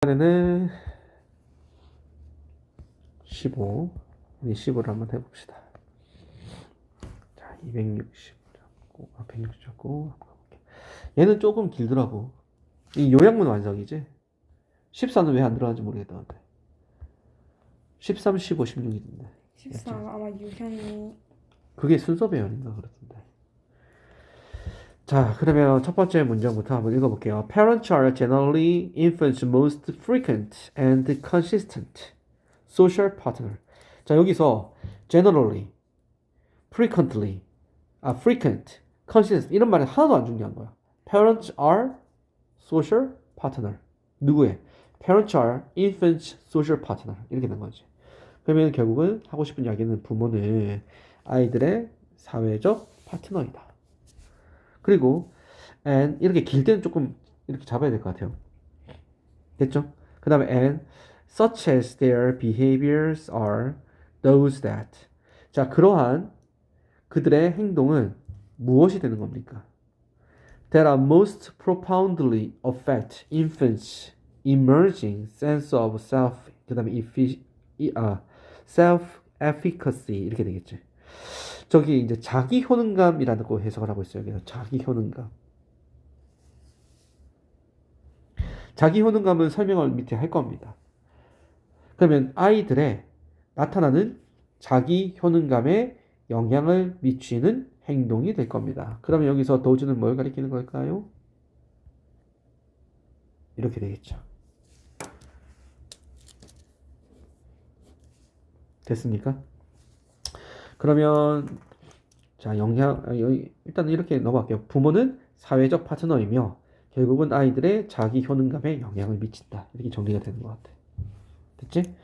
이번에는 15, 15를 한번 해봅시다. 자, 260 잡고, 160 잡고, 얘는 조금 길더라고. 이 요약문 완성이지? 14는 왜 안 들어가는지 모르겠다. 13, 15, 16인데. 14 아마 유형이 그게 순서 배열인가 그렇던데. 자, 그러면 첫 번째 문장부터 한번 읽어볼게요. Parents are generally infants' most frequent and consistent social partner. 자, 여기서 generally, frequently, frequent, consistent 이런 말은 하나도 안 중요한 거야. Parents are social partner. 누구의? Parents are infants' social partner. 이렇게 된 거지. 그러면 결국은 하고 싶은 이야기는 부모는 아이들의 사회적 파트너이다. 그리고 and 이렇게 길 때는 조금 이렇게 잡아야 될 것 같아요. 됐죠? 그 다음에 and such as their behaviors are those that. 자, 그러한 그들의 행동은 무엇이 되는 겁니까? That are most profoundly affect infants' emerging sense of self. 그 다음에 self-efficacy 이렇게 되겠지. 저기 이제 자기 효능감이라는 거 해석을 하고 있어요. 여기서 자기 효능감. 자기 효능감은 설명을 밑에 할 겁니다. 그러면 아이들의 나타나는 자기 효능감에 영향을 미치는 행동이 될 겁니다. 그러면 여기서 도주는 뭘 가리키는 걸까요? 이렇게 되겠죠. 됐습니까? 그러면 자, 일단 이렇게 넘어갈게요. 부모는 사회적 파트너이며 결국은 아이들의 자기 효능감에 영향을 미친다. 이렇게 정리가 되는 것 같아. 됐지?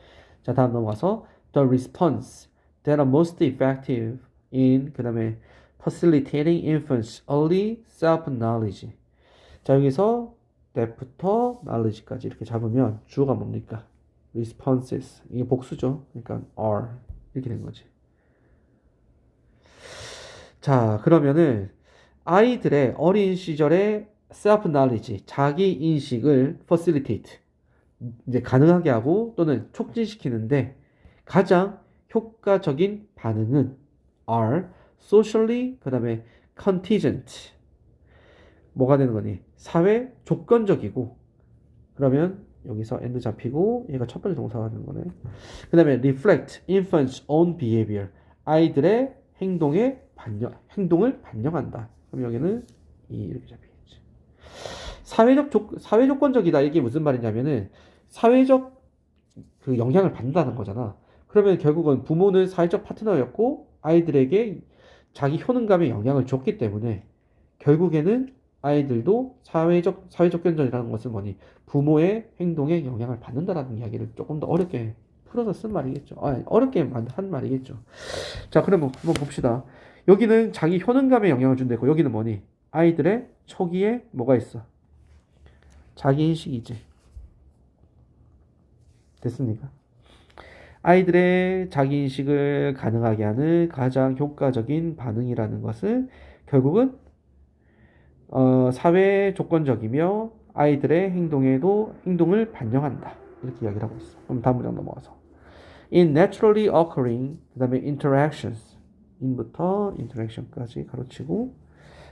자, 다음 넘어가서 the response that are most effective in 그 다음에 facilitating infants early self-knowledge. 자, 여기서 that부터 knowledge까지 이렇게 잡으면 주어가 뭡니까? responses. 이게 복수죠. 그러니까 are 이렇게 된 거지. 자, 그러면은 아이들의 어린 시절의 self knowledge, 자기 인식을 facilitate, 이제 가능하게 하고 또는 촉진시키는데 가장 효과적인 반응은 are socially 그다음에 contingent. 뭐가 되는 거니? 사회 조건적이고. 그러면 여기서 and 잡히고 얘가 첫 번째 동사가 되는 거네. 그다음에 reflect infant's own behavior. 아이들의 행동을 반영한다. 그럼 여기는 이렇게 잡히겠지. 사회 조건적이다. 이게 무슨 말이냐면은 사회적 그 영향을 받는다는 거잖아. 그러면 결국은 부모는 사회적 파트너였고 아이들에게 자기 효능감에 영향을 줬기 때문에 결국에는 아이들도 사회적 견전이라는 것은 뭐니? 부모의 행동에 영향을 받는다라는 이야기를 조금 더 어렵게 풀어서 쓴 말이겠죠. 어렵게 한 말이겠죠. 자, 그러면 한번 봅시다. 여기는 자기 효능감에 영향을 준다고. 여기는 뭐니? 아이들의 초기에 뭐가 있어? 자기인식이지. 됐습니까? 아이들의 자기인식을 가능하게 하는 가장 효과적인 반응이라는 것은 결국은 사회 조건적이며 아이들의 행동을 반영한다. 이렇게 이야기를 하고 있어. 그럼 다음 문장 넘어가서 in naturally occurring 그 다음에 interactions in부터 interaction까지 가로치고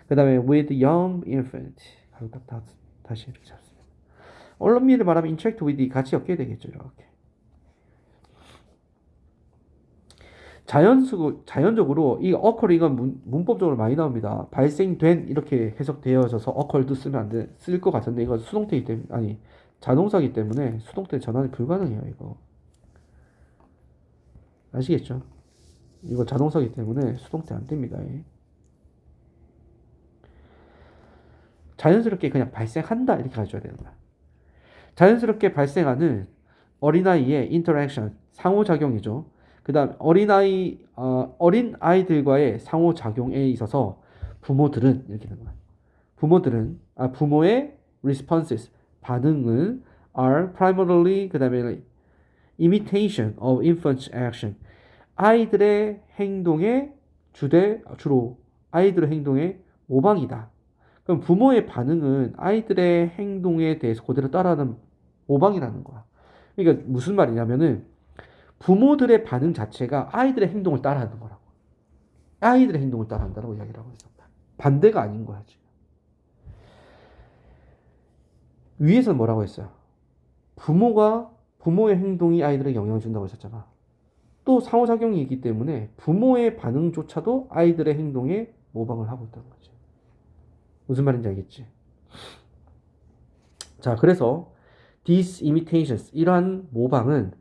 그 다음에 with young infant 가로 다시 이렇게 잡습니다. 언론미를 말하면 interact with 같이 엮여야 되겠죠. 이렇게 자연적으로 이 occurring은 문법적으로 많이 나옵니다. 발생된 이렇게 해석되어져서 occurred 쓰면 안 돼. 쓸 것 같은데 이거 수동태이기 때문에 아니 자동사기 때문에 수동태 전환이 불가능해요. 이거 아시겠죠? 이거 자동사기 때문에 수동태 안 됩니다. 자연스럽게 그냥 발생한다 이렇게 가져야 되는 거야. 자연스럽게 발생하는 어린아이의 인터랙션 상호작용이죠. 그 다음 어린 아이들과의 상호작용에 있어서 부모들은 이렇게 되는 거야. 부모의 responses 반응은 are primarily 그 다음에 imitation of infant's action 아이들의 행동의 주로 아이들의 행동의 모방이다. 그럼 부모의 반응은 아이들의 행동에 대해서 그대로 따라하는 모방이라는 거야. 그러니까 무슨 말이냐면은 부모들의 반응 자체가 아이들의 행동을 따라하는 거라고. 아이들의 행동을 따라한다고 이야기를 하고 있어. 반대가 아닌 거야 지금. 위에서는 뭐라고 했어요? 부모의 행동이 아이들에게 영향을 준다고 했었잖아. 또 상호작용이 있기 때문에 부모의 반응조차도 아이들의 행동에 모방을 하고 있다는 거지. 무슨 말인지 알겠지? 자, 그래서 these imitations, 이러한 모방은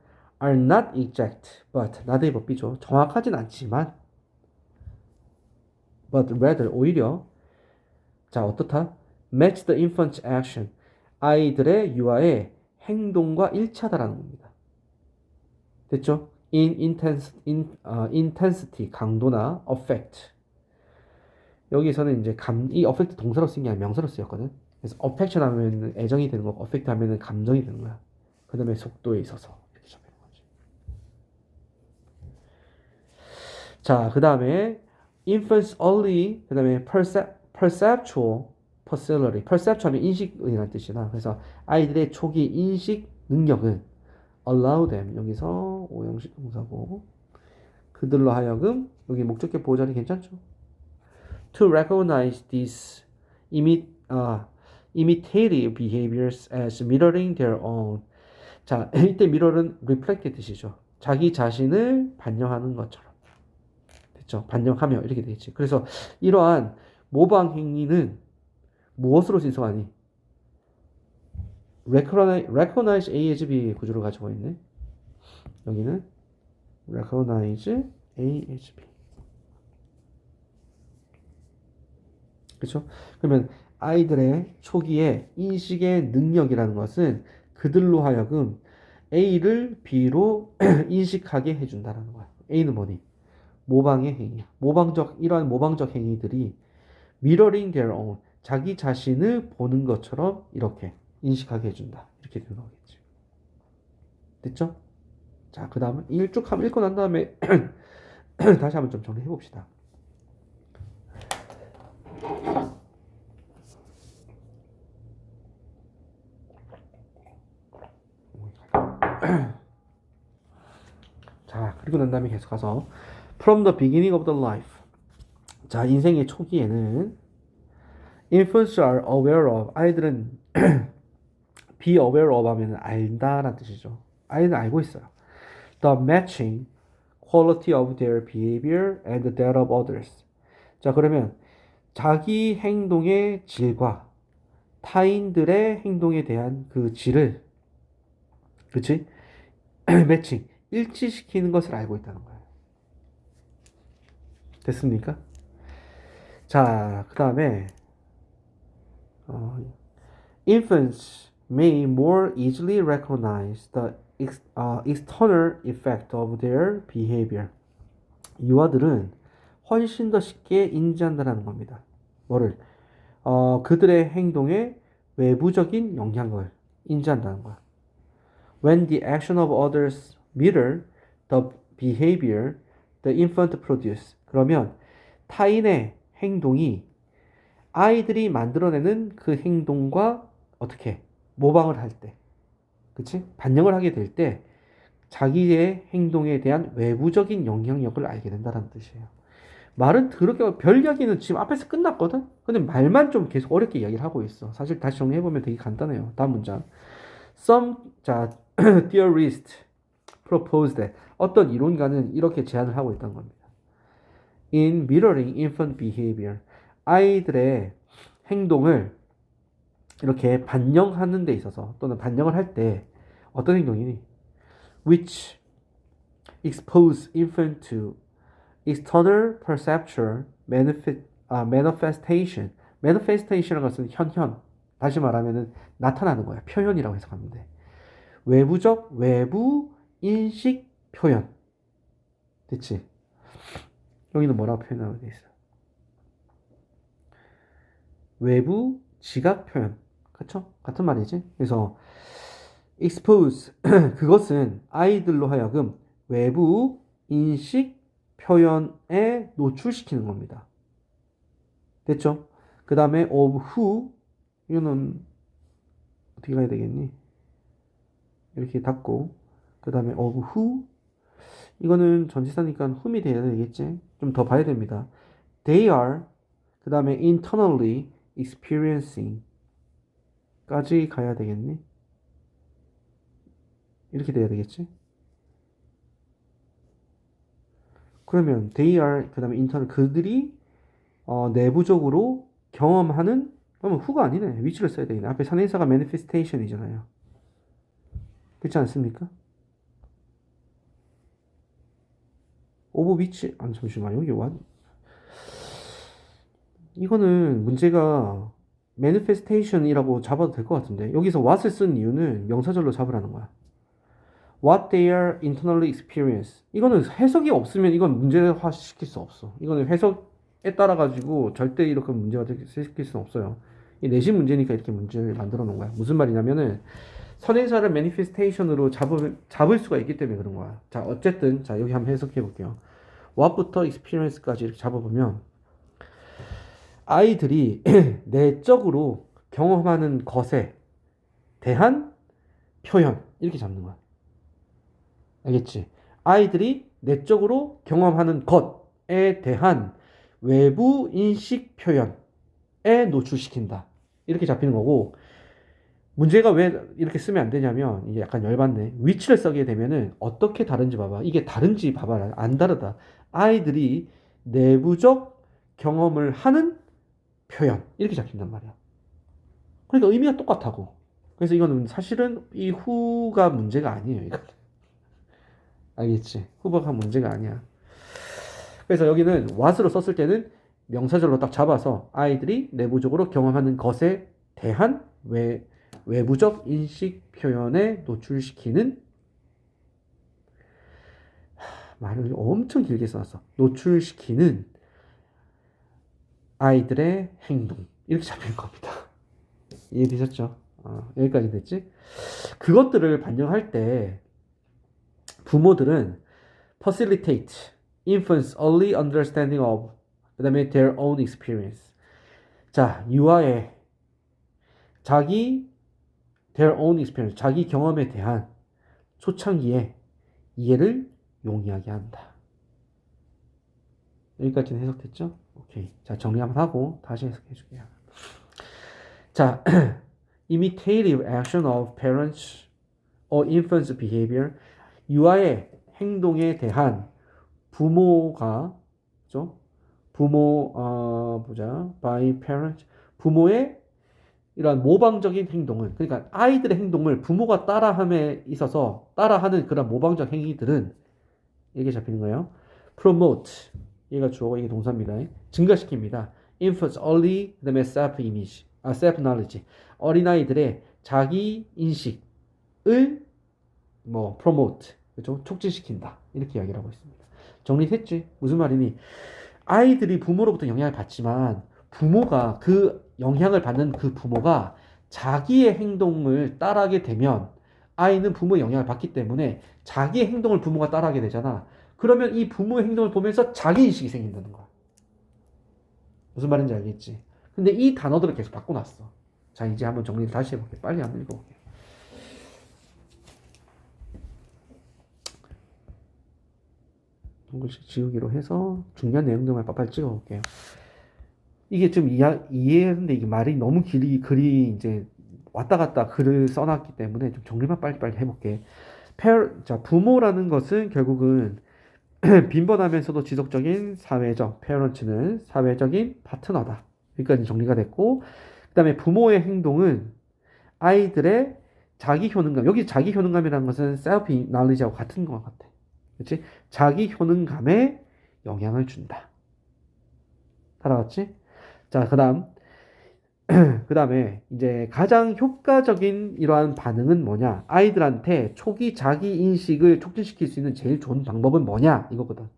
are not exact, but 나대의 법비죠. 정확하진 않지만 but rather 오히려 자, 어떻다? match the infant's action, 아이들의 유아의 행동과 일치하다라는 겁니다. 됐죠? intensity, 강도나 affect. 여기서는 이제 이 affect 동사로 쓴 게 아니라 명사로 쓰였거든. 그래서 affection 하면 애정이 되는 거고 affect 하면 감정이 되는 거야. 그 다음에 속도에 있어서 이렇게 잡히는 거지. 자, 그 다음에 infant's early, 그 다음에 perceptual facility. perceptual 하면 인식이라는 뜻이나. 그래서 아이들의 초기 인식 능력은 allow them, 여기서 오형식 동사고, 그들로 하여금, 여기 목적격 보호자리 괜찮죠? To recognize these imitative behaviors as mirroring their own. 자, 이때 mirror은 reflect의 뜻이죠. 자기 자신을 반영하는 것처럼. 됐죠? 반영하며 이렇게 되겠지. 그래서 이러한 모방 행위는 무엇으로 진성하니? recognize A as B 구조를 가지고 있네. 여기는 recognize A as B. 그렇죠? 그러면 아이들의 초기의 인식의 능력이라는 것은 그들로 하여금 A를 B로 인식하게 해준다는 거야. A는 뭐니? 모방의 행위야. 이러한 모방적 행위들이 mirroring their own, 자기 자신을 보는 것처럼 이렇게 인식하게 해준다. 이렇게 되는 거겠지. 됐죠? 자, 그 다음에 쭉 한번 읽고 난 다음에 다시 한번 좀 정리해 봅시다. 자, 그리고 난 다음에 계속 가서 From the beginning of the life. 자, 인생의 초기에는 infants are aware of, 아이들은 be aware of 하면 알다라는 뜻이죠. 아이는 알고 있어요. The matching quality of their behavior and that of others. 자, 그러면 자기 행동의 질과 타인들의 행동에 대한 그 질을, 그치? 매칭, 일치시키는 것을 알고 있다는 거예요. 됐습니까? 자, 그 다음에 infants may more easily recognize the external effect of their behavior. 유아들은 훨씬 더 쉽게 인지한다는 겁니다. 뭐를? 그들의 행동에 외부적인 영향을 인지한다는 거야. When the action of others mirror the behavior the infant produce. 그러면 타인의 행동이 아이들이 만들어내는 그 행동과 어떻게 모방을 할 때, 그치? 반영을 하게 될 때 자기의 행동에 대한 외부적인 영향력을 알게 된다는 뜻이에요. 말은 그렇게 별 이야기는 지금 앞에서 끝났거든? 근데 말만 좀 계속 어렵게 이야기를 하고 있어. 사실 다시 정리해보면 되게 간단해요. 다음 문장. 자, theorist proposed that. 어떤 이론가는 이렇게 제안을 하고 있다는 겁니다. In mirroring infant behavior. 아이들의 행동을 이렇게 반영하는 데 있어서 또는 반영을 할 때 어떤 행동이니? Which expose infant to external perceptual manifestation. manifestation이라는 것은 현현. 다시 말하면은 나타나는 거야. 표현이라고 해석하는데. 외부 인식 표현. 됐지? 여기는 뭐라고 표현하고 돼 있어? 외부 지각 표현. 그쵸? 같은 말이지? 그래서 expose 그것은 아이들로 하여금 외부 인식 표현에 노출시키는 겁니다. 됐죠? 그 다음에 of who 이거는 어떻게 가야 되겠니? 이렇게 닫고 그 다음에 of who 이거는 전치사니까 whom이 돼야 되겠지. 좀 더 봐야 됩니다. They are 그 다음에 internally experiencing 까지 가야 되겠니? 이렇게 돼야 되겠지? 그러면 they are 그 다음에 internal 그들이 내부적으로 경험하는 그러면 who가 아니네. which를 써야 되겠네. 앞에 선행사가 manifestation이잖아요. 그렇지 않습니까? of which 아니 잠시만 여기 what 이거는 문제가 manifestation이라고 잡아도 될 것 같은데 여기서 what을 쓴 이유는 명사절로 잡으라는 거야. What they are internally experience. 이거는 해석이 없으면 이건 문제화 시킬 수 없어. 이거는 해석에 따라 가지고 절대 이렇게 문제화 시킬 수는 없어요. 이 내신 문제니까 이렇게 문제를 만들어 놓은 거야. 무슨 말이냐면은 선행사를 manifestation으로 잡을 수가 있기 때문에 그런 거야. 자, 어쨌든 자 여기 한번 해석해 볼게요. what부터 experience까지 이렇게 잡아보면 아이들이 내적으로 경험하는 것에 대한 표현 이렇게 잡는 거야. 알겠지? 아이들이 내적으로 경험하는 것에 대한 외부 인식 표현에 노출시킨다. 이렇게 잡히는 거고 문제가 왜 이렇게 쓰면 안 되냐면 이게 약간 열받네. which를 쓰게 되면은 어떻게 다른지 봐봐. 이게 다른지 봐봐. 안 다르다. 아이들이 내부적 경험을 하는 표현 이렇게 잡힌단 말이야. 그러니까 의미가 똑같다고. 그래서 이거는 사실은 이 who가 문제가 아니에요. 이거. 알겠지? 후보가 문제가 아니야. 그래서 여기는 what으로 썼을 때는 명사절로 딱 잡아서 아이들이 내부적으로 경험하는 것에 대한 외부적 인식 표현에 노출시키는 말을 엄청 길게 써놨어. 노출시키는 아이들의 행동 이렇게 잡힐 겁니다. 이해되셨죠? 여기까지 됐지? 그것들을 반영할 때 부모들은 facilitate infants early understanding of 그 다음에 their own experience. 자, 유아의 자기 their own experience 자기 경험에 대한 초창기에 이해를 용이하게 한다. 여기까지는 해석됐죠? 오케이. 자, 정리 한번 하고 다시 해석해 줄게요. 자, imitative action of parents or infants behavior 유아의 행동에 대한 부모가 그죠? 부모 보자 by parents 부모의 이러한 모방적인 행동은 그러니까 아이들의 행동을 부모가 따라함에 있어서 따라하는 그런 모방적 행위들은 이게 잡히는 거예요. promote 얘가 주어고 이게 동사입니다. 증가시킵니다. infants early 그다음에 self image self knowledge 어린아이들의 자기 인식을 뭐 promote 그렇죠? 촉진시킨다 이렇게 이야기를 하고 있습니다. 정리됐지? 무슨 말이니? 아이들이 부모로부터 영향을 받지만 부모가 그 영향을 받는 그 부모가 자기의 행동을 따라하게 되면 아이는 부모의 영향을 받기 때문에 자기의 행동을 부모가 따라하게 되잖아. 그러면 이 부모의 행동을 보면서 자기 인식이 생긴다는 거야. 무슨 말인지 알겠지? 근데 이 단어들을 계속 바꿔놨어. 자, 이제 한번 정리를 다시 해볼게. 빨리 한번 읽어볼게. 동글씩 지우기로 해서 중요한 내용들만 빨리 찍어볼게요. 이게 좀 이해했는데 이게 말이 너무 글이 이제 왔다 갔다 글을 써놨기 때문에 좀 정리만 빨리빨리 해볼게. 자, 부모라는 것은 결국은 빈번하면서도 지속적인 사회적, 페어런츠는 사회적인 파트너다. 여기까지 정리가 됐고, 그 다음에 부모의 행동은 아이들의 자기 효능감, 여기 자기 효능감이라는 것은 self knowledge하고 같은 것 같아. 그렇지? 자기 효능감에 영향을 준다. 따라왔지? 자, 그 다음에 이제 가장 효과적인 이러한 반응은 뭐냐? 아이들한테 초기 자기 인식을 촉진시킬 수 있는 제일 좋은 방법은 뭐냐? 이거거든.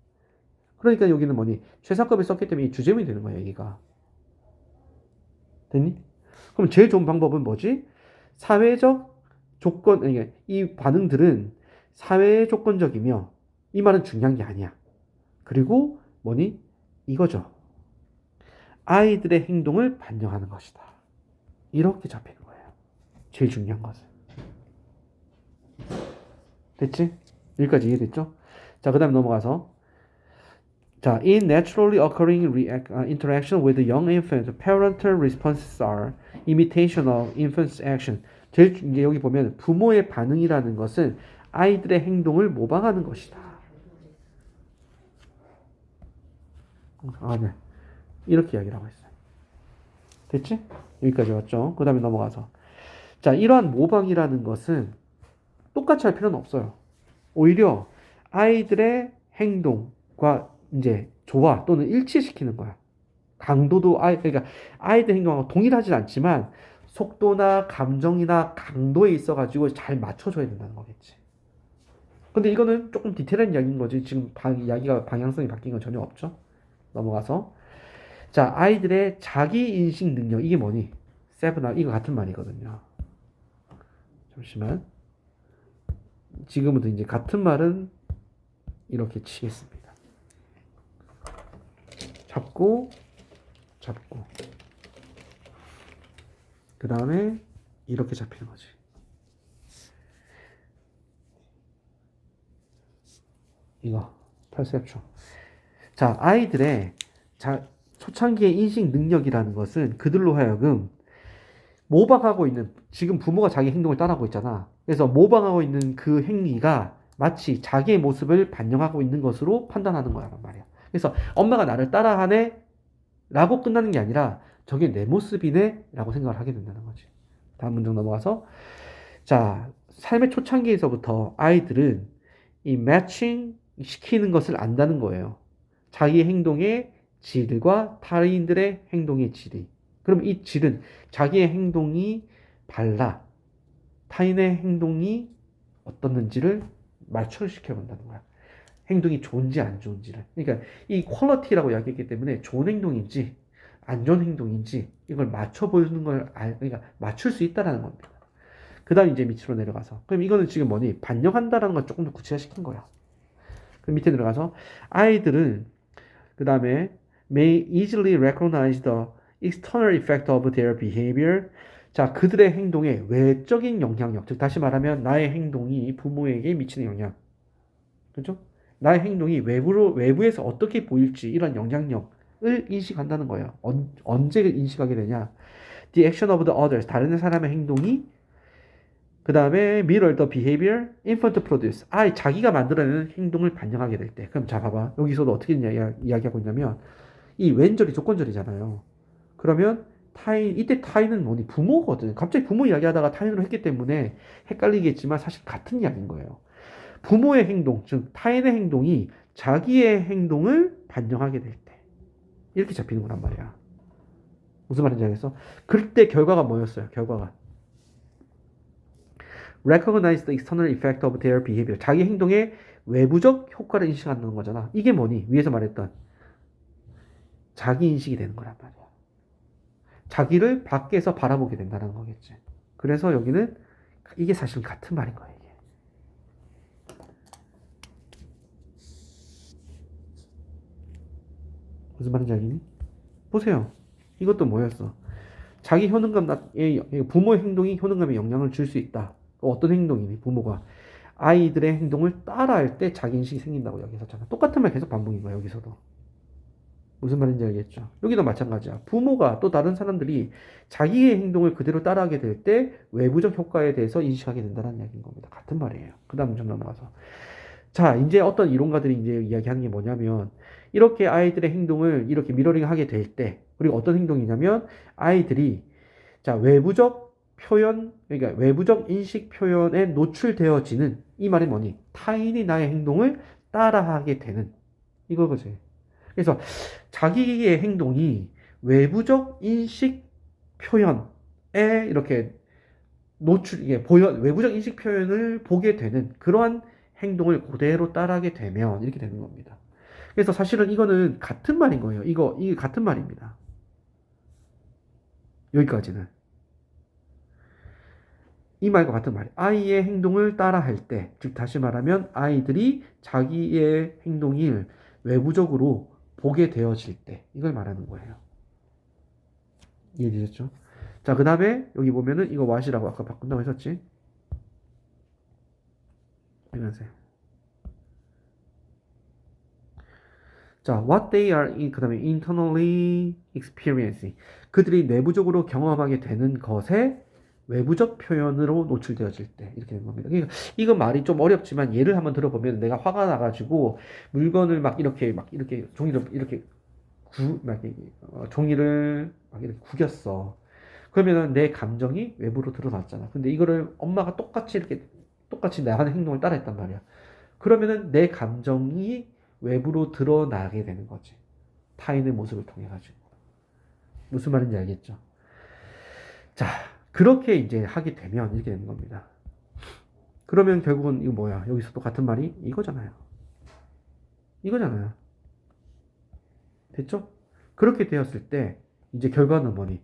그러니까 여기는 뭐니? 최상급을 썼기 때문에 이 주제문이 되는 거야, 여기가. 됐니? 그럼 제일 좋은 방법은 뭐지? 사회적 조건, 아니, 이 반응들은 사회 조건적이며, 이 말은 중요한 게 아니야. 그리고 뭐니? 이거죠. 아이들의 행동을 반영하는 것이다. 이렇게 잡히는 거예요. 제일 중요한 것은. 됐지? 여기까지 이해됐죠? 자, 그 다음에 넘어가서 자, in naturally occurring interaction with young infant, parental responses are imitation of infant's action. 제일 이제 여기 보면 부모의 반응이라는 것은 아이들의 행동을 모방하는 것이다. 아, 네. 이렇게 이야기를 하고 있어요. 됐지? 여기까지 왔죠? 그 다음에 넘어가서 자, 이러한 모방이라는 것은 똑같이 할 필요는 없어요. 오히려 아이들의 행동과 이제 조화 또는 일치시키는 거야. 강도도 그러니까 아이들 행동하고 동일하진 않지만 속도나 감정이나 강도에 있어가지고 잘 맞춰줘야 된다는 거겠지. 근데 이거는 조금 디테일한 이야기인 거지. 지금 이야기가 방향성이 바뀐 건 전혀 없죠. 넘어가서 자, 아이들의 자기 인식 능력 이게 뭐니? 세븐아 이거 같은 말이거든요. 잠시만. 지금부터 이제 같은 말은 이렇게 치겠습니다. 잡고 그 다음에 이렇게 잡히는 거지. 이거 perception. 자, 아이들의 초창기의 인식 능력이라는 것은 그들로 하여금 모방하고 있는 지금 부모가 자기 행동을 따라하고 있잖아. 그래서 모방하고 있는 그 행위가 마치 자기의 모습을 반영하고 있는 것으로 판단하는 거란 말이야. 그래서 엄마가 나를 따라하네 라고 끝나는 게 아니라 저게 내 모습이네 라고 생각을 하게 된다는 거지. 다음 문장 넘어가서 자, 삶의 초창기에서부터 아이들은 이 매칭 시키는 것을 안다는 거예요. 자기 행동의 질과 타인들의 행동의 질이. 그럼 이 질은 자기의 행동이 달라 타인의 행동이 어떻는지를 맞춰시켜 본다는 거야. 행동이 좋은지 안 좋은지를. 그러니까 이 퀄리티라고 이야기했기 때문에 좋은 행동인지 안 좋은 행동인지 이걸 맞춰 보는 걸 그러니까 맞출 수 있다라는 겁니다. 그다음 이제 밑으로 내려가서 그럼 이거는 지금 뭐니? 반영한다라는 걸 조금 더 구체화시킨 거야. 그럼 밑에 내려가서 아이들은 그다음에 may easily recognize the external effect of their behavior. 자, 그들의 행동에 외적인 영향력, 즉 다시 말하면 나의 행동이 부모에게 미치는 영향. 그죠? 나의 행동이 외부에서 어떻게 보일지 이런 영향력을 인식한다는 거예요. 언제 인식하게 되냐? The action of the others, 다른 사람의 행동이 그 다음에 mirror the behavior infant produce, 자기가 만들어내는 행동을 반영하게 될 때. 그럼 자, 봐봐. 여기서도 어떻게 이야기하고 있냐면 이 왼절이 조건절이잖아요. 그러면 이때 타인은 뭐니? 부모거든. 갑자기 부모 이야기하다가 타인으로 했기 때문에 헷갈리겠지만 사실 같은 이야기인 거예요. 부모의 행동, 즉 타인의 행동이 자기의 행동을 반영하게 될 때 이렇게 잡히는 거란 말이야. 무슨 말인지 알겠어? 그때 결과가 뭐였어요? 결과가 recognize the external effect of their behavior. 자기 행동의 외부적 효과를 인식하는 거잖아. 이게 뭐니? 위에서 말했던 자기 인식이 되는 거란 말이야. 자기를 밖에서 바라보게 된다는 거겠지. 그래서 여기는 이게 사실 같은 말인 거예요. 이게. 무슨 말인지 알겠니? 보세요. 이것도 뭐였어? 자기 부모의 행동이 효능감에 영향을 줄 수 있다. 어떤 행동이니? 부모가 아이들의 행동을 따라할 때 자기 인식이 생긴다고 여기서잖아. 똑같은 말 계속 반복인 거야. 여기서도. 무슨 말인지 알겠죠? 여기도 마찬가지야. 부모가 또 다른 사람들이 자기의 행동을 그대로 따라하게 될 때 외부적 효과에 대해서 인식하게 된다는 이야기인 겁니다. 같은 말이에요. 그 다음 좀 넘어가서. 자, 이제 어떤 이론가들이 이제 이야기하는 게 뭐냐면 이렇게 아이들의 행동을 이렇게 미러링 하게 될 때, 그리고 어떤 행동이냐면 아이들이 자, 외부적 표현, 그러니까 외부적 인식 표현에 노출되어지는 이 말이 뭐니? 타인이 나의 행동을 따라하게 되는 이거거지. 그래서 자기의 행동이 외부적 인식 표현에 이렇게 외부적 인식 표현을 보게 되는 그러한 행동을 그대로 따라하게 되면 이렇게 되는 겁니다. 그래서 사실은 이거는 같은 말인 거예요. 이게 같은 말입니다. 여기까지는. 이 말과 같은 말이에요. 아이의 행동을 따라할 때, 즉 다시 말하면 아이들이 자기의 행동을 외부적으로 보게 되어질 때 이걸 말하는 거예요. 이해되셨죠? 자, 그 다음에 여기 보면은 이거 what이라고 아까 바꾼다고 했었지? 빨간색. 자, what they are 그 다음에 internally experiencing. 그들이 내부적으로 경험하게 되는 것에 외부적 표현으로 노출되어질 때 이렇게 된 겁니다. 그러니까 이거 말이 좀 어렵지만 예를 한번 들어보면 내가 화가 나가지고 물건을 막 이렇게 종이를 이렇게 종이를 막 이렇게 구겼어. 그러면은 내 감정이 외부로 드러났잖아. 근데 이거를 엄마가 똑같이 내 하는 행동을 따라했단 말이야. 그러면은 내 감정이 외부로 드러나게 되는 거지. 타인의 모습을 통해 가지고. 무슨 말인지 알겠죠? 자, 그렇게 이제 하게 되면 이렇게 되는 겁니다. 그러면 결국은 이거 뭐야? 여기서도 같은 말이 이거잖아요. 이거잖아요. 됐죠? 그렇게 되었을 때 이제 결과는 뭐니?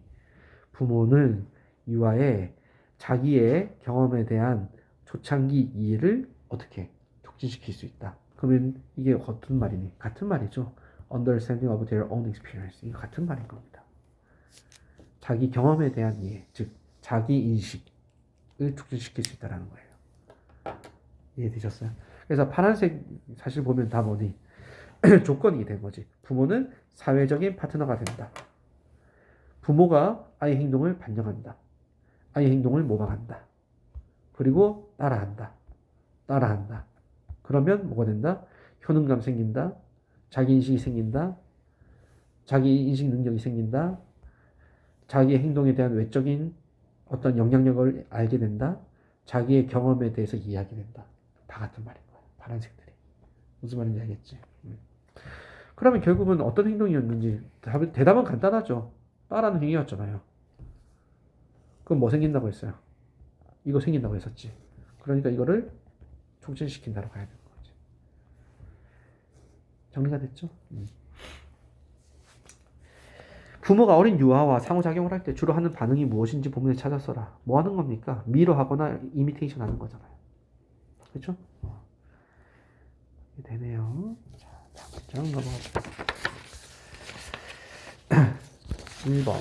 부모는 유아의 자기의 경험에 대한 초창기 이해를 어떻게 촉진시킬 수 있다. 그러면 이게 어떤 말이니? 같은 말이죠. Understanding of their own experience. 이거 같은 말인 겁니다. 자기 경험에 대한 이해, 즉 자기 인식을 촉진시킬 수 있다는 거예요. 이해되셨어요? 그래서 파란색 사실 보면 다 뭐니? 조건이 된 거지. 부모는 사회적인 파트너가 된다. 부모가 아이 행동을 반영한다. 아이 행동을 모방한다. 그리고 따라한다. 그러면 뭐가 된다? 효능감 생긴다. 자기인식이 생긴다. 자기인식 능력이 생긴다. 자기의 행동에 대한 외적인 어떤 영향력을 알게 된다. 자기의 경험에 대해서 이해하게 된다. 다 같은 말인 거야. 파란색들이. 무슨 말인지 알겠지? 그러면 결국은 어떤 행동이었는지 대답은 간단하죠. 따라하는 행위였잖아요. 그럼 뭐 생긴다고 했어요? 이거 생긴다고 했었지. 그러니까 이거를 촉진시킨다고 가야 되는 거지. 정리가 됐죠? 부모가 어린 유아와 상호작용을 할 때 주로 하는 반응이 무엇인지 본문에 찾아 써라. 뭐 하는 겁니까? 미러하거나 이미테이션 하는 거잖아요. 그렇죠? 되네요. 자, 다음 문장 넘어가죠. 1번.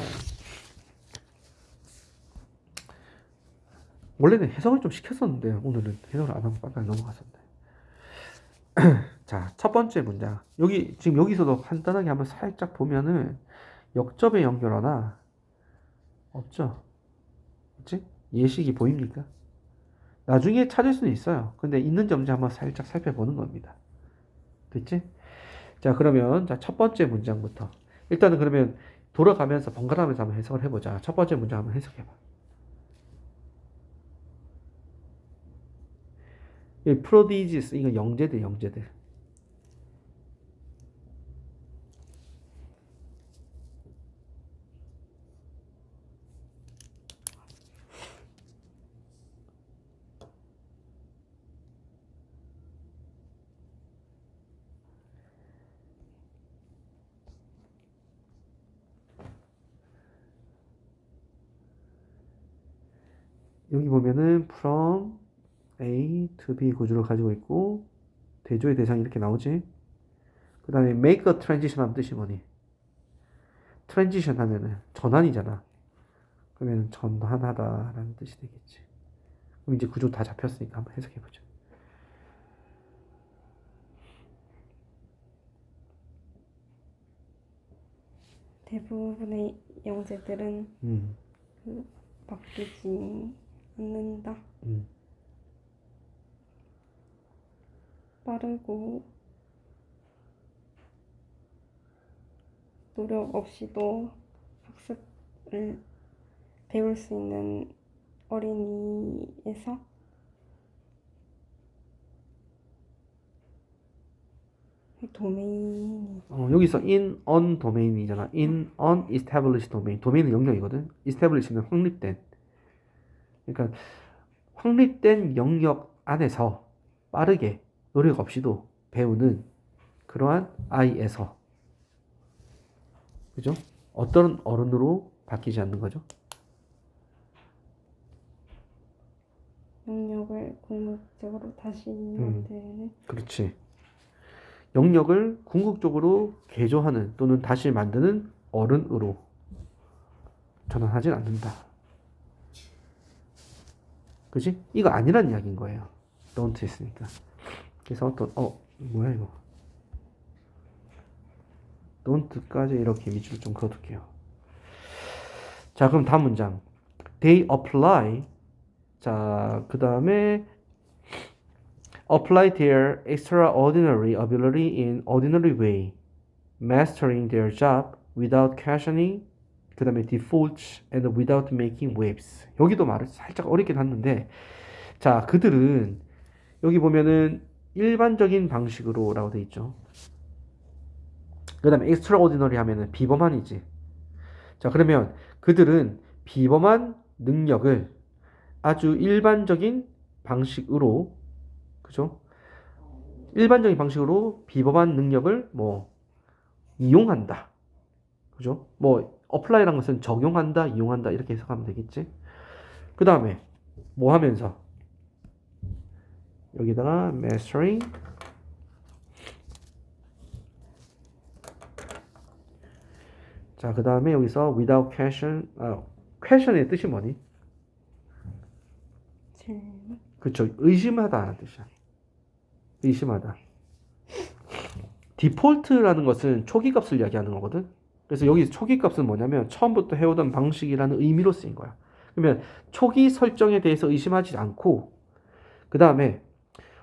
원래는 해석을 좀 시켰었는데 오늘은 해석을 안 하고 빨리 넘어갔었네. 자, 첫 번째 문장. 지금 여기서도 간단하게 한번 살짝 보면은 역접에 연결하나 없죠? 그치? 예식이 보입니까? 나중에 찾을 수는 있어요. 근데 있는지 없는지 한번 살짝 살펴보는 겁니다. 됐지? 자, 그러면 첫 번째 문장부터. 일단은 그러면 돌아가면서 번갈아가면서 한번 해석을 해보자. 첫 번째 문장 한번 해석해봐. 이 prodigies, 이거 영재들. 여기 보면은 from A to B 구조를 가지고 있고 대조의 대상이 이렇게 나오지. 그 다음에 make a transition 하면 뜻이 뭐니? transition 하면은 전환이잖아. 그러면 전환하다라는 뜻이 되겠지. 그럼 이제 구조 다 잡혔으니까 한번 해석해보죠. 대부분의 영재들은 바뀌지 않는다. 빠르고 노력 없이도 학습을 배울 수 있는 어린이에서 도메인이 여기서 in on domain이잖아. in on established domain. 도메인은 영역이거든. establish는 확립된. 그러니까 확립된 영역 안에서 빠르게 노력 없이도 배우는 그러한 아이에서, 그죠? 어떤 어른으로 바뀌지 않는 거죠? 영역을 궁극적으로 다시 만드는 그렇지. 영역을 궁극적으로 개조하는 또는 다시 만드는 어른으로 전환하진 않는다. 그지? 이거 아니란 이야기인 거예요. don't 있으니까. 그래서 뭐야 이거? don't까지 이렇게 밑줄 좀 그어둘게요. 자, 그럼 다음 문장. They apply. 자, 그 다음에 apply their extraordinary ability in ordinary way, mastering their job without questioning. 그 다음에 defaults and without making waves. 여기도 말을 살짝 어렵긴 했는데, 자, 그들은 여기 보면은 일반적인 방식으로 라고 돼 있죠. 그 다음에 extraordinary 하면은 비범한이지. 자, 그러면 그들은 비범한 능력을 아주 일반적인 방식으로, 그죠? 일반적인 방식으로 비범한 능력을 뭐 이용한다. 그죠? 뭐 apply라는 것은 적용한다, 이용한다 이렇게 해석하면 되겠지. 그 다음에 뭐 하면서 여기다가 mastering. 자, 그 다음에 여기서 without question. question의 뜻이 뭐니? 질문. 그쵸, 의심하다는 뜻이야. 의심하다. 디폴트라는 것은 초기 값을 이야기하는 거거든. 그래서 여기 초기 값은 뭐냐면 처음부터 해오던 방식이라는 의미로 쓰인 거야. 그러면 초기 설정에 대해서 의심하지 않고, 그 다음에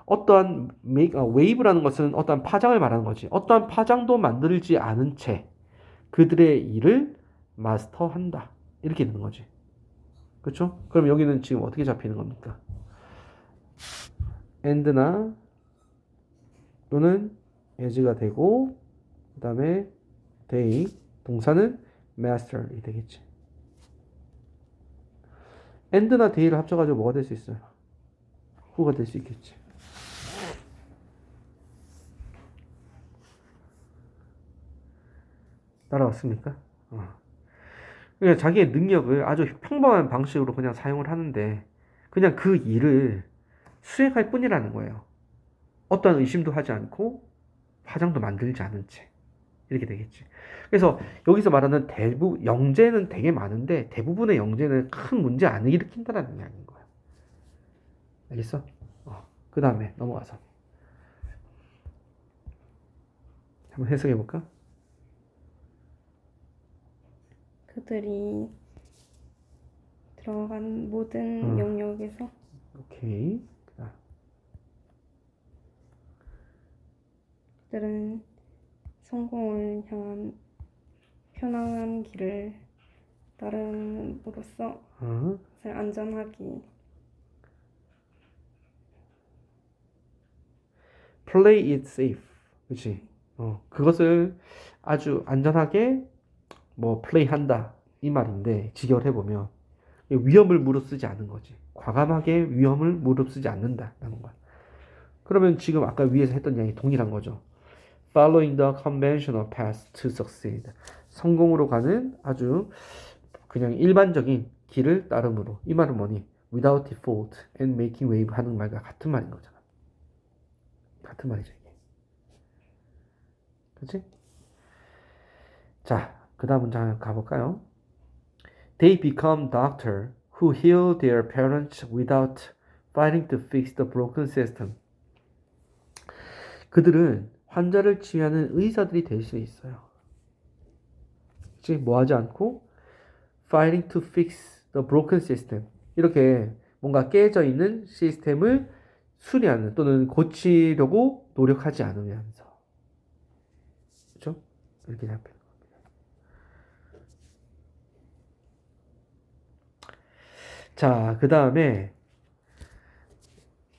어떠한 wave라는 것은 어떠한 파장을 말하는 거지. 어떠한 파장도 만들지 않은 채 그들의 일을 마스터한다. 이렇게 되는 거지. 그렇죠? 그럼 여기는 지금 어떻게 잡히는 겁니까? and나 또는 as가 되고, 그 다음에 they, 동사는 master이 되겠지. and나 they를 합쳐가지고 뭐가 될 수 있어요? who가 될 수 있겠지. 따라왔습니까? 그러니까 자기의 능력을 아주 평범한 방식으로 그냥 사용을 하는데 그냥 그 일을 수행할 뿐이라는 거예요. 어떠한 의심도 하지 않고 파장도 만들지 않은 채 이렇게 되겠지. 그래서 여기서 말하는 영재는 되게 많은데 대부분의 영재는 큰 문제 안 일으킨다는 이야기인 거야. 알겠어? 그 다음에 넘어가서 한번 해석해 볼까? 그들이 들어간 모든 영역에서 오케이. 그들은 성공을 향한 편안한 길을 따름으로써 그것을 안전하게 play it safe. 그렇지. 그것을 아주 안전하게 뭐 플레이한다 이 말인데 직역을 해보면 위험을 무릅쓰지 않는 거지. 과감하게 위험을 무릅쓰지 않는다라는 거야. 그러면 지금 아까 위에서 했던 이야기 동일한 거죠. Following the conventional path to succeed. 성공으로 가는 아주 그냥 일반적인 길을 따름으로. 이 말은 뭐니? Without default and making wave 하는 말과 같은 말인 거잖아. 같은 말이죠 이게. 그치? 자, 그 다음 문장 가볼까요? They become doctor who heal their parents without fighting to fix the broken system. 그들은 환자를 치유하는 의사들이 될 수 있어요. 그치? 뭐 하지 않고 fighting to fix the broken system. 이렇게 뭔가 깨져 있는 시스템을 수리하는 또는 고치려고 노력하지 않으면서. 그렇죠? 이렇게 잡혀요. 자, 그 다음에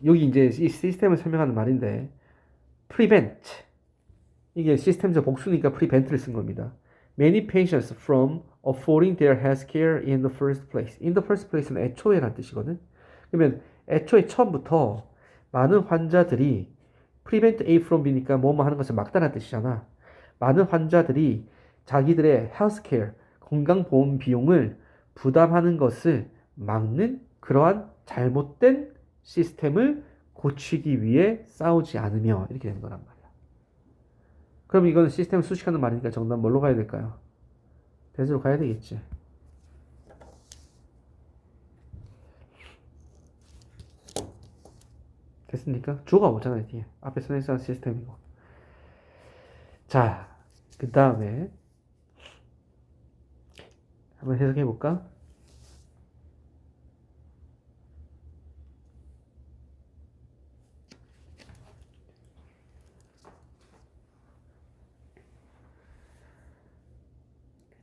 여기 이제 이 시스템을 설명하는 말인데 prevent. 이게 시스템적 복수니까 prevent를 쓴 겁니다. Many patients from affording their health care in the first place. In the first place는 애초에란 뜻이거든. 그러면 애초에 처음부터 많은 환자들이 prevent A from B니까 뭐뭐 하는 것을 막다는 뜻이잖아. 많은 환자들이 자기들의 health care, 건강보험 비용을 부담하는 것을 막는 그러한 잘못된 시스템을 고치기 위해 싸우지 않으며 이렇게 된 거란 말이야. 그럼 이건 시스템을 수식하는 말이니까 정답 뭘로 가야 될까요? 대수로 가야 되겠지. 됐습니까? 주어가 오잖아요, 뒤에. 앞에 선행사 시스템이고. 자, 그 다음에 한번 해석해 볼까?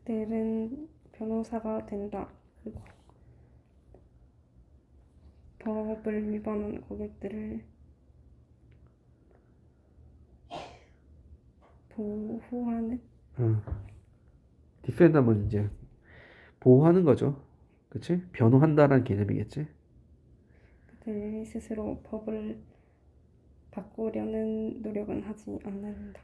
그들은 변호사가 된다. 그거. 법을 위반한 고객들을 보호하는 디펜더면 이제 보호하는 거죠. 그치? 변호한다라는 개념이겠지? 그들이 스스로 법을 바꾸려는 노력은 하지 않는다.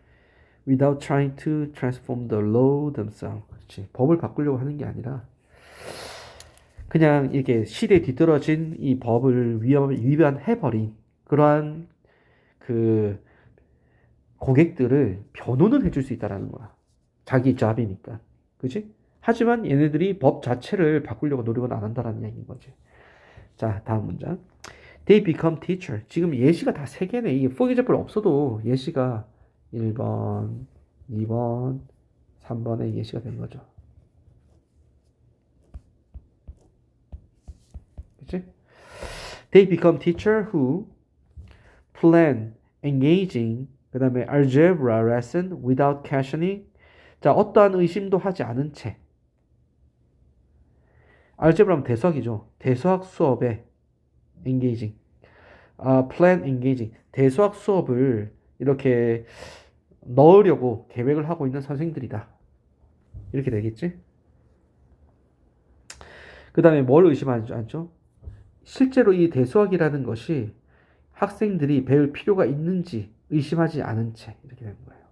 Without trying to transform the law themselves. 그렇지. 법을 바꾸려고 하는 게 아니라 그냥 이렇게 시대에 뒤떨어진 이 법을 위반해버린 그러한 그 고객들을 변호는 해줄 수 있다라는 거야. 자기 잡이니까. 그치? 하지만 얘네들이 법 자체를 바꾸려고 노력은 안 한다라는 이야기인 거지. 자, 다음 문장. They become teacher. 지금 예시가 다 3개네. 이게 for example 없어도 예시가 1번, 2번, 3번에 예시가 된 거죠. 그치? They become teacher who plan engaging 그 다음에 algebra lesson without questioning. 자, 어떠한 의심도 하지 않은 채. 알제브라면 대수학이죠. 대수학 수업에 engaging. plan engaging. 대수학 수업을 이렇게 넣으려고 계획을 하고 있는 선생들이다. 이렇게 되겠지? 그 다음에 뭘 의심하지 않죠? 실제로 이 대수학이라는 것이 학생들이 배울 필요가 있는지 의심하지 않은 채 이렇게 되는 거예요.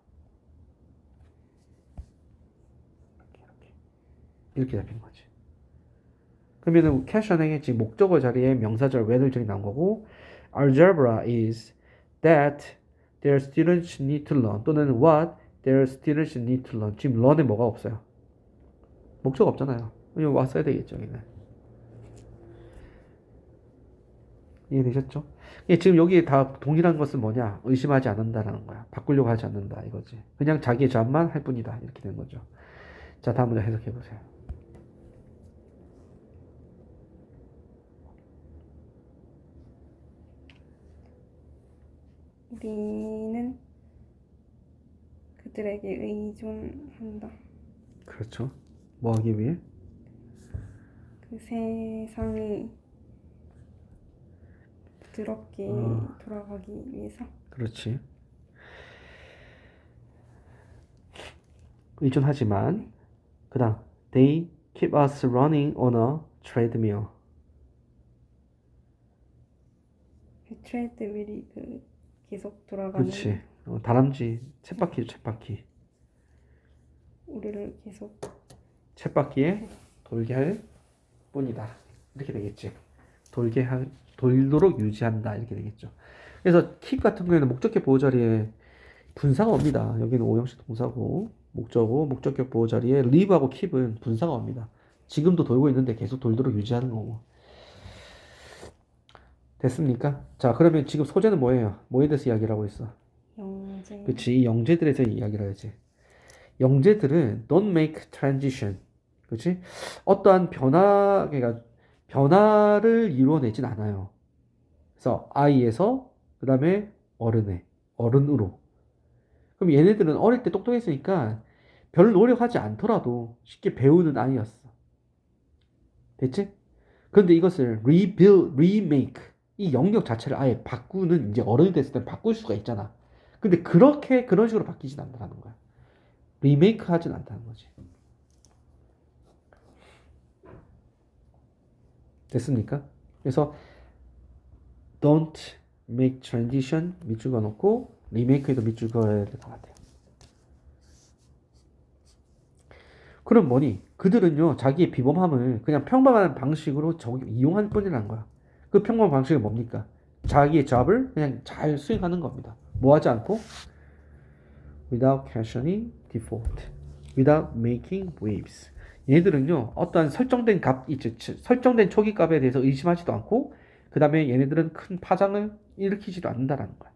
이렇게 잡힌 거지. 그러면은 questioning의 지금 목적어 자리에 명사절 whether절이 나온 거고 algebra is that their students need to learn 또는 what their students need to learn. 지금 learn에 뭐가 없어요? 목적 없잖아요. 이거 왔어야 되겠죠. 여기는. 이해되셨죠? 지금 여기 다 동일한 것은 뭐냐? 의심하지 않는다라는 거야. 바꾸려고 하지 않는다 이거지. 그냥 자기의 잡만 할 뿐이다 이렇게 되는 거죠. 자, 다음 문제 해석해 보세요. 우리는 그들에게 의존한다. 그렇죠. 뭐 하기 위해? 그 세상이 부드럽게 돌아가기 위해서. 그렇지. 의존하지만 그 다음 They keep us running on a treadmill. 그 트레드밀이 그 계속 돌아가는 그렇지. 다람쥐 쳇바퀴죠, 쳇바퀴. 우리를 계속 쳇바퀴에 돌게 할 뿐이다. 이렇게 되겠지. 돌도록 유지한다. 이렇게 되겠죠. 그래서 keep 같은 경우에는 목적격 보호 자리에 분사가 옵니다. 여기는 오형식 동사고 목적어, 목적격 보호 자리에 live하고 keep은 분사가 옵니다. 지금도 돌고 있는데 계속 돌도록 유지하는 거고. 됐습니까? 자, 그러면 지금 소재는 뭐예요? 뭐에 대해서 이야기를 하고 있어? 영재. 그치, 이 영재들에 대해서 이야기를 하지. 영재들은 don't make transition. 그치? 어떠한 그러니까 변화를 이루어내진 않아요. 그래서 아이에서 그 다음에 어른으로. 그럼 얘네들은 어릴 때 똑똑했으니까 별 노력하지 않더라도 쉽게 배우는 아이였어. 됐지? 그런데 이것을 remake 이 영역 자체를 아예 바꾸는 이제 어른이 됐을 때 바꿀 수가 있잖아. 근데 그런 식으로 바뀌진 않는다는 거야. 리메이크 하진 않다는 거지. 됐습니까? 그래서 don't make transition 밑줄 그어놓고 리메이크에도 밑줄 그어야 될 것 같아요. 그럼 뭐니? 그들은요 자기의 비범함을 그냥 평범한 방식으로 이용할 뿐이라는 거야. 그 평범한 방식은 뭡니까? 자기의 잡을 그냥 잘 수행하는 겁니다. 뭐 하지 않고 without questioning default, without making waves. 얘들은요 어떠한 설정된 값, 설정된 초기 값에 대해서 의심하지도 않고 그 다음에 얘네들은 큰 파장을 일으키지도 않는다라는 거야.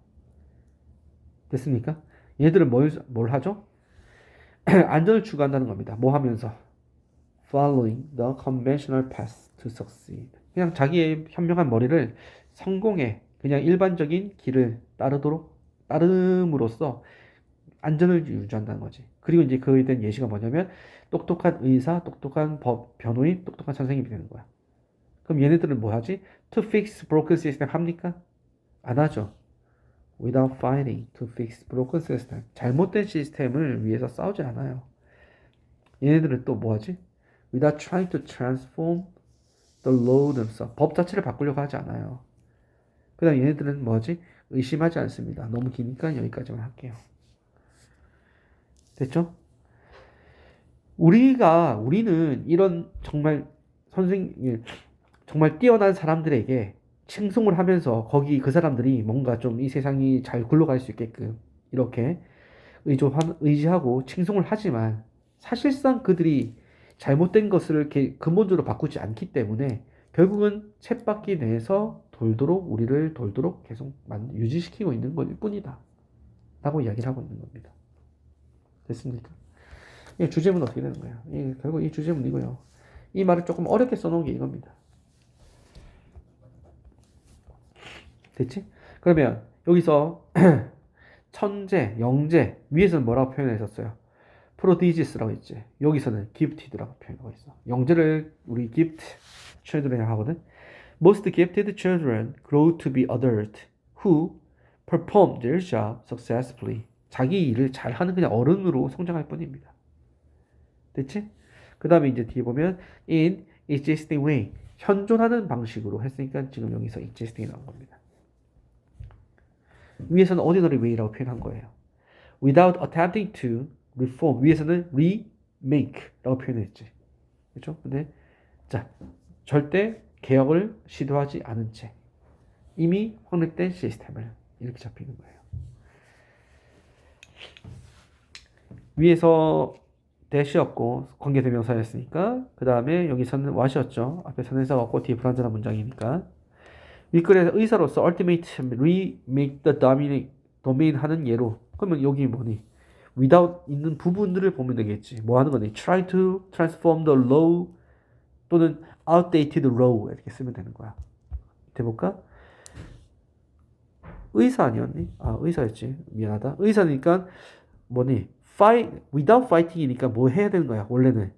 됐습니까? 얘네들은 뭘 하죠? 안전을 추구한다는 겁니다. 뭐 하면서? Following the conventional path to succeed. 그냥 자기의 현명한 머리를 성공에 그냥 일반적인 길을 따름으로써 안전을 유지한다는 거지. 그리고 이제 그에 대한 예시가 뭐냐면 똑똑한 의사, 똑똑한 변호인, 똑똑한 선생님이 되는 거야. 그럼 얘네들은 뭐 하지? To fix broken system 합니까? 안 하죠. Without fighting to fix broken system. 잘못된 시스템을 위해서 싸우지 않아요. 얘네들은 또 뭐 하지? Without trying to transform the law themselves. 법 자체를 바꾸려고 하지 않아요. 그 다음 얘네들은 뭐지? 의심하지 않습니다. 너무 기니까 여기까지만 할게요. 됐죠? 우리는 이런 정말 정말 뛰어난 사람들에게 칭송을 하면서 거기 그 사람들이 뭔가 좀 이 세상이 잘 굴러갈 수 있게끔 이렇게 의지하고 칭송을 하지만 사실상 그들이 잘못된 것을 이렇게 근본적으로 바꾸지 않기 때문에 결국은 쳇바퀴 내에서 우리를 돌도록 계속 유지시키고 있는 것 뿐이다 라고 이야기를 하고 있는 겁니다. 됐습니까? 이 주제문 어떻게 되는 거예요? 결국 이 주제문이고요. 이 말을 조금 어렵게 써놓은 게 이겁니다. 됐지? 그러면 여기서 천재, 영재 위에서는 뭐라고 표현했었어요? prodigies라고 했지. 여기서는 gifted라고 표현하고 있어. 영재를 우리 gift children이라고 하거든. Most gifted children grow to be adults who perform their job successfully. 자기 일을 잘하는 그냥 어른으로 성장할 뿐입니다. 됐지? 그 다음에 이제 뒤에 보면 in existing way. 현존하는 방식으로 했으니까 지금 여기서 existing이 나온 겁니다. 위에서는 ordinary way라고 표현한 거예요. Without attempting to reform. 위에서는 remake라고 표현했지. 그렇죠? 근데 자, 절대 개혁을 시도하지 않은 채 이미 확립된 시스템을 이렇게 잡히는 거예요. 위에서 대시였고 관계대명사였으니까 그 다음에 여기서는 what이었죠. 앞에 선행사가 없고 뒤에 불완전한 문장이니까 윗글에서 의사로서 ultimate remake the domain 하는 예로 그러면 여기 뭐니? without 있는 부분들을 보면 되겠지. 뭐 하는 거니? try to transform the law 또는 outdated law 이렇게 쓰면 되는 거야. 밑에 볼까? 의사 아니었니? 의사였지. 미안하다. 의사니까 뭐니? without fighting이니까 뭐 해야 되는 거야? 원래는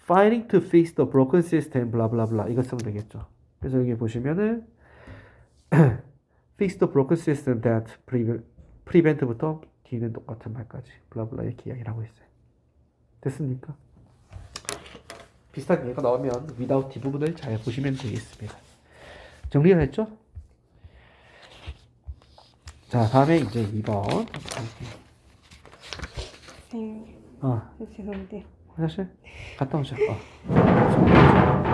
fighting to fix the broken system 블라블라블라 이거 쓰면 되겠죠. 그래서 여기 보시면은 fix the broken system that prevent부터 뒤는 똑같은 말까지 블라블라 이렇게 이야기를 하고 있어요. 됐습니까? 비슷한 예가 나오면 without 뒷부분을 잘 보시면 되겠습니다. 정리가 됐죠? 자, 다음에 이제 2번. 선생님, 죄송한데 화장실? 갔다 오자.